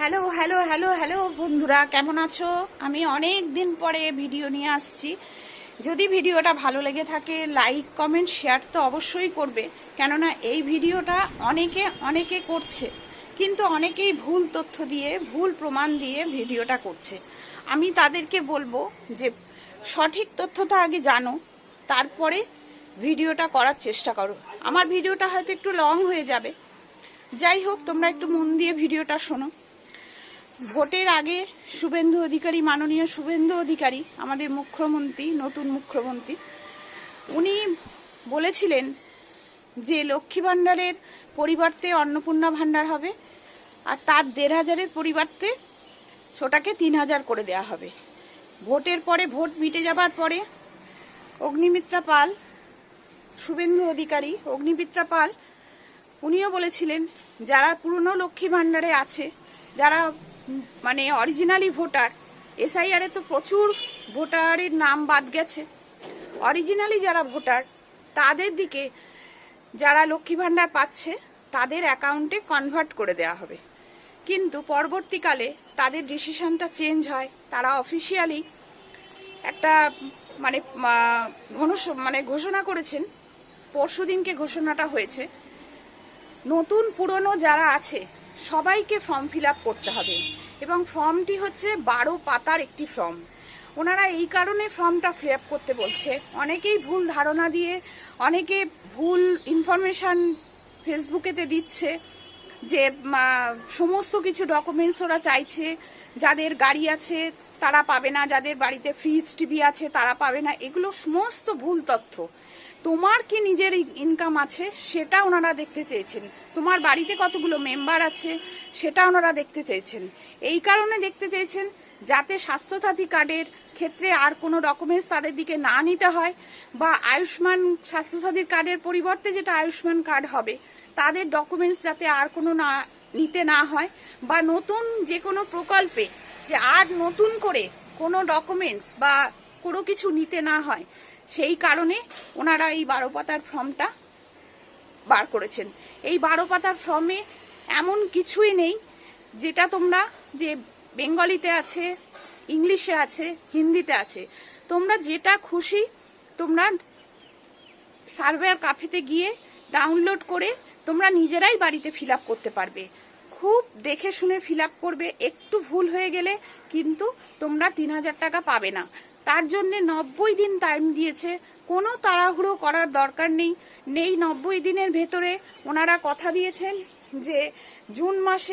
Hello hello hello hello বন্ধুরা, কেমন আছো? আমি অনেক দিন পরে ভিডিও নিয়ে আসছি। যদি ভিডিওটা ভালো লেগে থাকে লাইক কমেন্ট শেয়ার তো অবশ্যই করবে, কেননা এই ভিডিওটা অনেকে করছে, কিন্তু অনেকেই ভুল তথ্য দিয়ে ভুল প্রমাণ দিয়ে ভিডিওটা করছে। আমি তাদেরকে বলবো যে সঠিক তথ্যটা আগে জানো, তারপরে ভিডিওটা করার চেষ্টা করো। আমার ভিডিওটা হয়তো একটু লং হয়ে যাবে, যাই হোক তোমরা একটু মন দিয়ে ভিডিওটা শোনো। ভোটের আগে শুভেন্দু অধিকারী, মাননীয় শুভেন্দু অধিকারী, আমাদের মুখ্যমন্ত্রী, নতুন মুখ্যমন্ত্রী, উনি বলেছিলেন যে লক্ষ্মী ভাণ্ডারের পরিবর্তে অন্নপূর্ণা ভাণ্ডার হবে, আর তার ১৫০০-এর পরিবর্তে ওটাকে ৩০০০ করে দেওয়া হবে। ভোটের পরে, ভোট মিটে যাবার পরে অগ্নিমিত্রা পাল, শুভেন্দু অধিকারী, অগ্নিমিত্রা পাল, উনিও বলেছিলেন যারা পুরনো লক্ষ্মী ভাণ্ডারে আছে, যারা মানে অরিজিনালি ভোটার, এসআইআরে তো প্রচুর ভোটারের নাম বাদ গেছে, অরিজিনালি যারা ভোটার তাদের দিকে যারা লক্ষ্মী ভাণ্ডার পাচ্ছে তাদের অ্যাকাউন্টে কনভার্ট করে দেওয়া হবে। কিন্তু পরবর্তীকালে তাদের ডিসিশনটা চেঞ্জ হয়, তারা অফিসিয়ালি একটা ঘোষণা করেছেন, পরশুদিনকে ঘোষণাটা হয়েছে, নতুন পুরনো যারা আছে সবাইকে ফর্ম ফিল আপ করতে হবে, এবং ফর্মটি হচ্ছে 12 পাতার একটি ফর্ম। ওনারা এই কারণে ফর্মটা ফিল আপ করতে বলছে, অনেকেই ভুল ধারণা দিয়ে, অনেকে ভুল ইনফরমেশান ফেসবুকেতে দিচ্ছে যে সমস্ত কিছু ডকুমেন্টস ওরা চাইছে, যাদের গাড়ি আছে তারা পাবে না, যাদের বাড়িতে ফ্রিজ টিভি আছে তারা পাবে না। এগুলো সমস্ত ভুল তথ্য। তোমার কি নিজের ইনকাম আছে সেটা ওনারা দেখতে চেয়েছেন, তোমার বাড়িতে কতগুলো মেম্বার আছে সেটা ওনারা দেখতে চেয়েছেন। এই কারণে দেখতে চেয়েছেন যাতে স্বাস্থ্যসাথী কার্ডের ক্ষেত্রে আর কোনো ডকুমেন্টস তাদের দিকে না নিতে হয়, বা আয়ুষ্মান স্বাস্থ্যসাথী কার্ডের পরিবর্তে যেটা আয়ুষ্মান কার্ড হবে তাদের ডকুমেন্টস যাতে আর কোনো নিতে না হয়, বা নতুন যে কোনো প্রকল্পে যে আর নতুন করে কোনো ডকুমেন্টস বা কোনো কিছু নিতে না হয়, সেই কারণে ওনারা এই 12 পাতার ফর্মটা বার করেছেন। এই 12 পাতার ফর্মে এমন কিছুই নেই যেটা তোমরা, যে বেঙ্গলিতে আছে, ইংলিশে আছে, হিন্দিতে আছে, তোমরা যেটা খুশি তোমরা সার্ভেয়ার কাফেতে গিয়ে ডাউনলোড করে তোমরা নিজেরাই বাড়িতে ফিল আপ করতে পারবে। খুব দেখে শুনে ফিল আপ করবে, একটু ভুল হয়ে গেলে কিন্তু তোমরা ৩০০০ টাকা পাবে না। তার জন্যে ৯০ দিন টাইম দিয়েছে, কোনো তাড়াহুড়ো করার দরকার নেই। ৯০ দিনের ভেতরে ওনারা কথা দিয়েছেন যে জুন মাসে